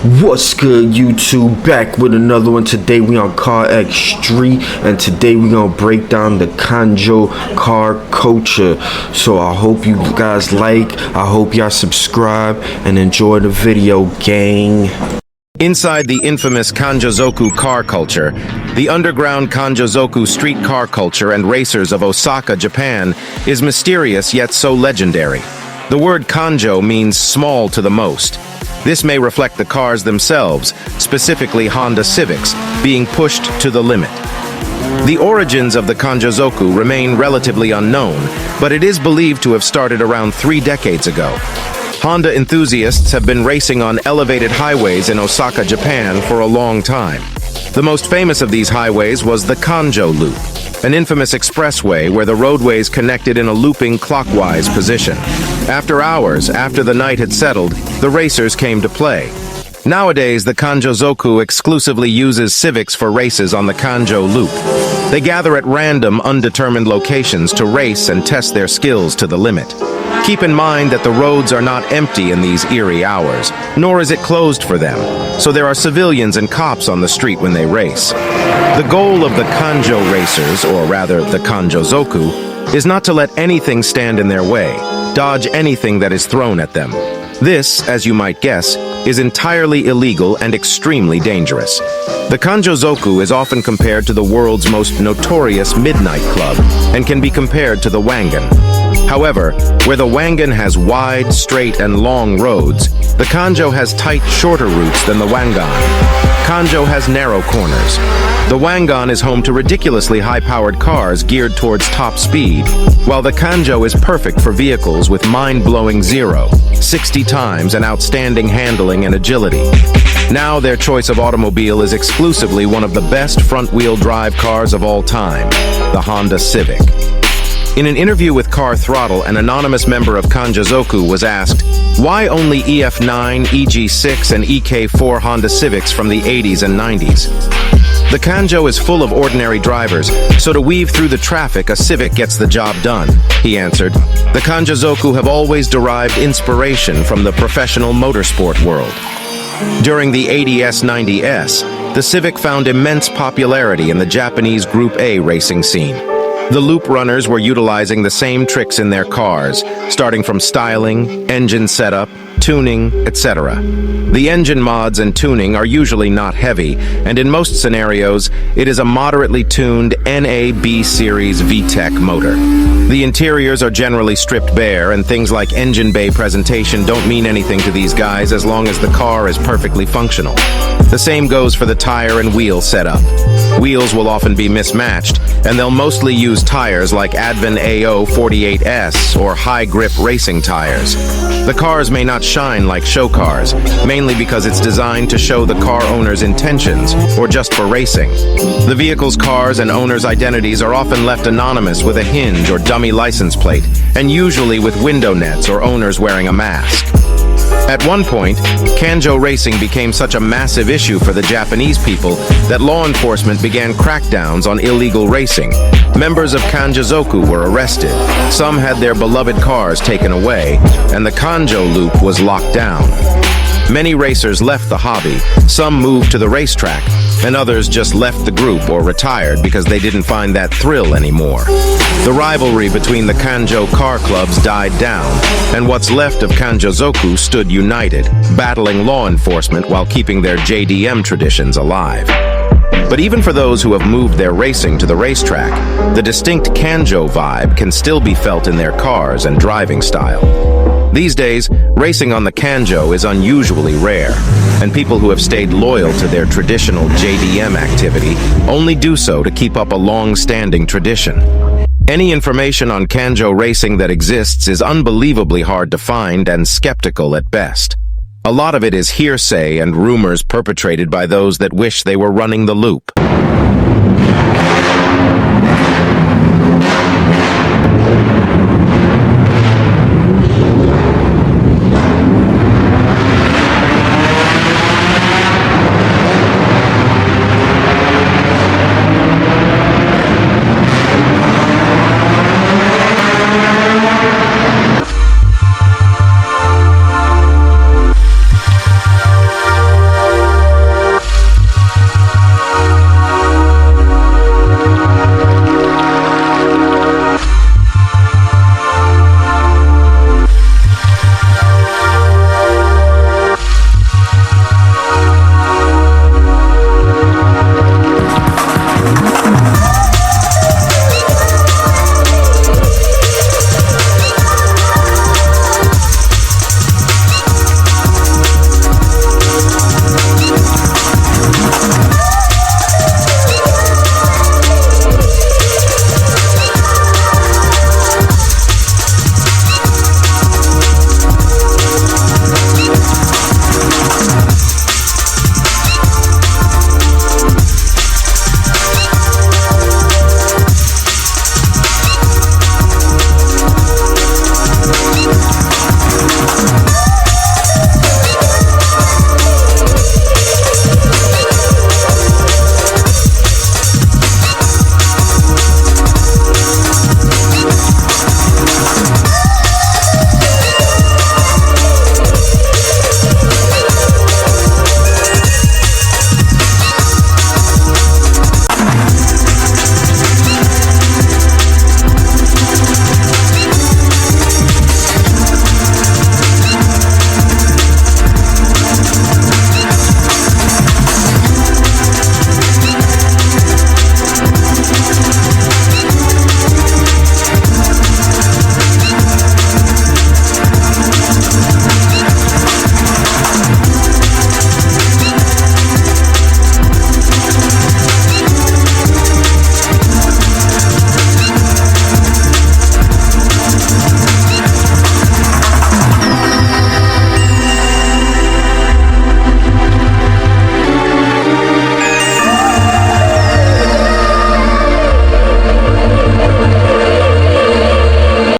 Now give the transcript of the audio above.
What's good, YouTube? Back with another one. Today we on CarxStreet, and today we gonna break down the Kanjo car culture. So I hope you guys like, I hope y'all subscribe and enjoy the video, gang. Inside the infamous Kanjozoku car culture, the underground Kanjozoku street car culture and racers of Osaka, Japan, is mysterious yet so legendary. The word Kanjo means small to the most. This may reflect the cars themselves, specifically Honda Civics, being pushed to the limit. The origins of the Kanjozoku remain relatively unknown, but it is believed to have started around 3 decades ago. Honda enthusiasts have been racing on elevated highways in Osaka, Japan for a long time. The most famous of these highways was the Kanjo Loop, an infamous expressway where the roadways connected in a looping clockwise position. After hours, after the night had settled, the racers came to play. Nowadays, the Kanjozoku exclusively uses Civics for races on the Kanjo Loop. They gather at random, undetermined locations to race and test their skills to the limit. Keep in mind that the roads are not empty in these eerie hours, nor is it closed for them, so there are civilians and cops on the street when they race. The goal of the Kanjo racers, or rather the Kanjozoku, is not to let anything stand in their way, dodge anything that is thrown at them. This, as you might guess, is entirely illegal and extremely dangerous. The Kanjozoku is often compared to the world's most notorious midnight club and can be compared to the Wangan. However, where the Wangan has wide, straight, and long roads, the Kanjo has tight, shorter routes than the Wangan. Kanjo has narrow corners. The Wangan is home to ridiculously high-powered cars geared towards top speed, while the Kanjo is perfect for vehicles with mind-blowing 0, 60 times, and outstanding handling and agility. Now their choice of automobile is exclusively one of the best front-wheel drive cars of all time, the Honda Civic. In an interview with Car Throttle, an anonymous member of Kanjozoku was asked, why only EF9, EG6, and EK4 Honda Civics from the 80s and 90s? The Kanjo is full of ordinary drivers, so to weave through the traffic, a Civic gets the job done, he answered. The Kanjozoku have always derived inspiration from the professional motorsport world. During the 80s-90s, the Civic found immense popularity in the Japanese Group A racing scene. The Loop runners were utilizing the same tricks in their cars, starting from styling, engine setup, tuning, etc. The engine mods and tuning are usually not heavy, and in most scenarios, it is a moderately tuned NA-B series VTEC motor. The interiors are generally stripped bare, and things like engine bay presentation don't mean anything to these guys as long as the car is perfectly functional. The same goes for the tire and wheel setup. Wheels will often be mismatched, and they'll mostly use tires like Advan AO 48S or high-grip racing tires. The cars may not shine like show cars, mainly because it's designed to show the car owner's intentions, or just for racing. The vehicle's cars and owners' identities are often left anonymous with a hinge or dummy license plate, and usually with window nets or owners wearing a mask. At one point, Kanjo racing became such a massive issue for the Japanese people that law enforcement began crackdowns on illegal racing. Members of Kanjozoku were arrested, some had their beloved cars taken away, and the Kanjo Loop was locked down. Many racers left the hobby, some moved to the racetrack, and others just left the group or retired because they didn't find that thrill anymore. The rivalry between the Kanjo car clubs died down, and what's left of Kanjozoku stood united, battling law enforcement while keeping their JDM traditions alive. But even for those who have moved their racing to the racetrack, the distinct Kanjo vibe can still be felt in their cars and driving style. These days, racing on the Kanjo is unusually rare, and people who have stayed loyal to their traditional JDM activity only do so to keep up a long-standing tradition. Any information on Kanjo racing that exists is unbelievably hard to find and skeptical at best. A lot of it is hearsay and rumors perpetrated by those that wish they were running the loop.